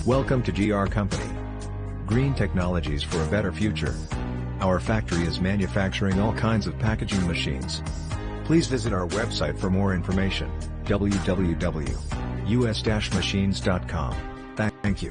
Welcome to GR Company. Green technologies for a better future. Our factory is manufacturing all kinds of packaging machines. Please visit our website for more information, www.us-machines.com. Thank you.